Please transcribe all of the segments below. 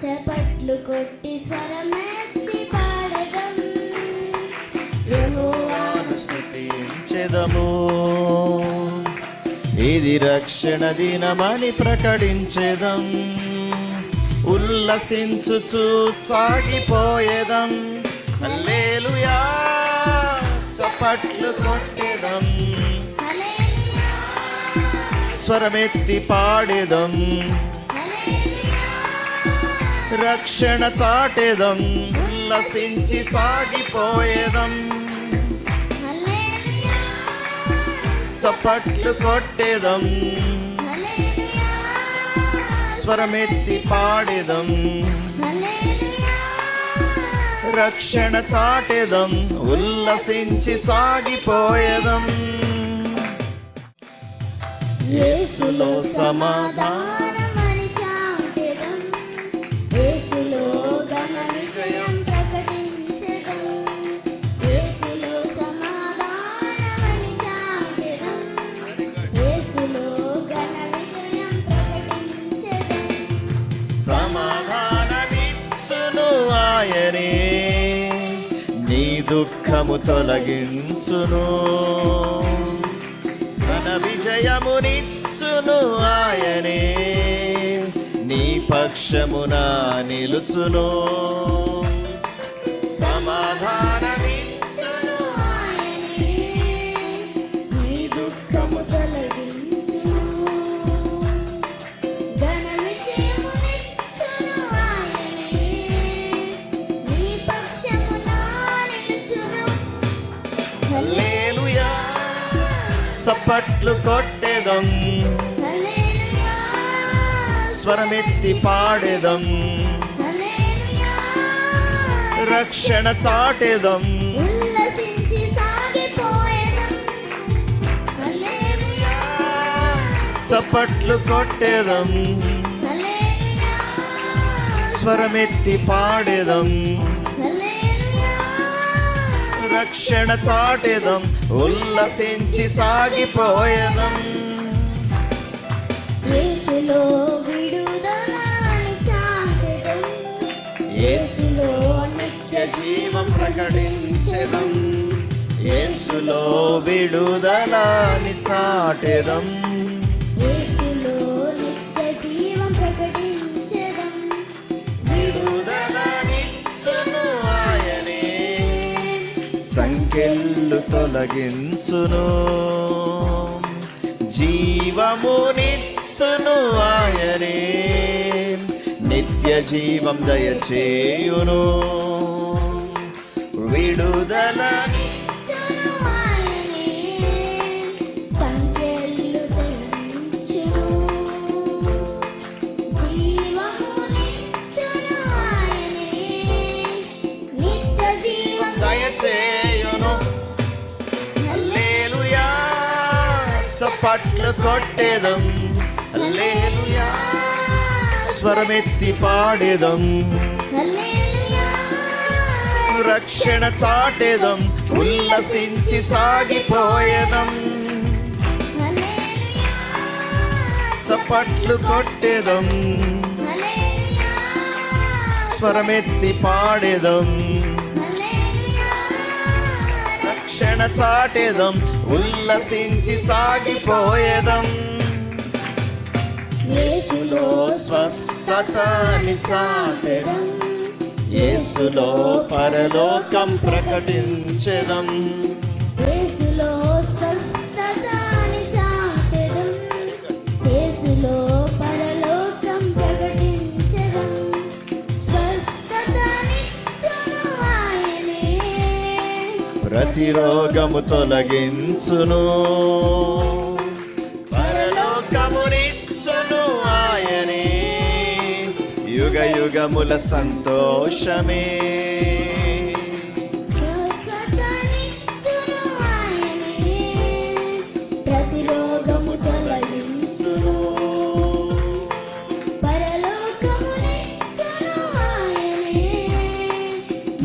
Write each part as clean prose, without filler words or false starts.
చప్పట్లు కొట్టి స్వరమెత్తి పాడెదం, యెహోవాను స్తుతించెదము. ఇది రక్షణ దినమని ప్రకటించెదం, ఉల్లసించుచు సాగిపోయేదం. హల్లెలూయా చప్పట్లు కొట్టేదం, స్వరమెత్తి పాడేదం, రక్షణ చాటేదం, ఉల్లసించి సాగిపోయేదం. చప్పట్లు కొట్టేదం, స్వరమెత్తి పాడేదం, రక్షణ చాటేదం, ఉల్లసించి సాగిపోయేదం. యేసులో సమాధానమని చాటెదం, యేసులో ఘన విజయం ప్రకటించెదం. యేసులో సమాధానమని చాటెదం, యేసులో ఘన విజయం ప్రకటించెదం. సమాధానమిచ్చును ఆయనే, నీ దుఃఖము తొలగించును. ఘన విజయమునిచ్చును ఆయనే, నీ పక్షమున నిలుచును. సమాధానమిచ్చును ఆయనే, నీ దుఃఖము తొలగించును. ఘన విజయమునిచ్చును ఆయనే, నీ పక్షమున నిలుచును. హల్లెలూయా చప్పట్లు కొట్టేదం, స్వరమెత్తి పాడేదం, రక్షణ చాటేదం, ఉల్లసించి సాగిపోయేదం. చప్పట్లు కొట్టేదం, స్వరమెత్తి పాడేదం, రక్షణ చాటేదం, ఉల్లసించి సాగిపోయేదం. యేసులో విడుదలని చాటెదం, యేసులో నిత్య జీవం ప్రకటించెదం. యేసులో విడుదలని చాటెదం, యేసులో నిత్య జీవం ప్రకటించెదం. విడుదలనిచ్చును ఆయనే, సంకెళ్ళు తొలగించును. జీవమునిచ్చును ఆయనే, నిత్య జీవం దయచేయును. విడుదలనిచ్చును ఆయనే, సంకెళ్ళు తొలగించును. జీవమునిచ్చును ఆయనే, నిత్య జీవం దయచేయును. హల్లెలూయా చప్పట్లు కొట్టేదం, హల్లెలూయా స్వరమెత్తి పాడేదం, రక్షణ చాటేదం, ఉల్లసించి సాగిపోయేదం. చప్పట్లు కొట్టేదం, స్వరమెత్తి పాడేదం, రక్షణ చాటేదం, ఉల్లసించి సాగిపోయేదం. యేసులో స్వస్థతని చాటెదం, యేసులో పరలోకం ప్రకటించెదం. యేసులో స్వస్థతని చాటెదం, యేసులో పరలోకం ప్రకటించెదం. స్వస్థతనిచ్చును ఆయనే, ప్రతి రోగము తొలగించును. పరలోకమునిచ్చును ఆయనే, యుగ యుగముల సంతోషమే. స్వస్థతనిచ్చును ఆయనే, ప్రతి రోగము తొలగించును. పరలోకమునిచ్చును ఆయనే,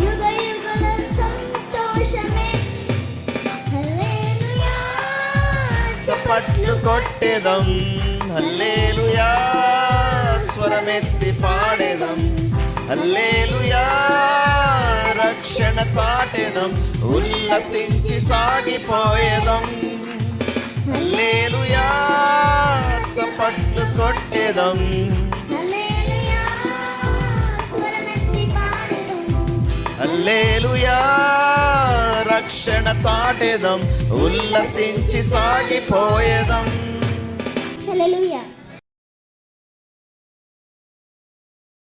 యుగ యుగల సంతోషమే. హల్లెలూయా చప్పట్లు కొట్టేదం, హల్లెలూయా స్వరమెత్తి పాడేదం, హల్లెలూయా రక్షణ చాటెదం ఉల్లసించి సాగిపోయేదం హల్లెలూయా చప్పట్లు కొట్టేదం హల్లెలూయా స్వరమెత్తి పాడెదం హల్లెలూయా రక్షణ చాటెదం ఉల్లసించి సాగిపోయేదం హల్లెలూయా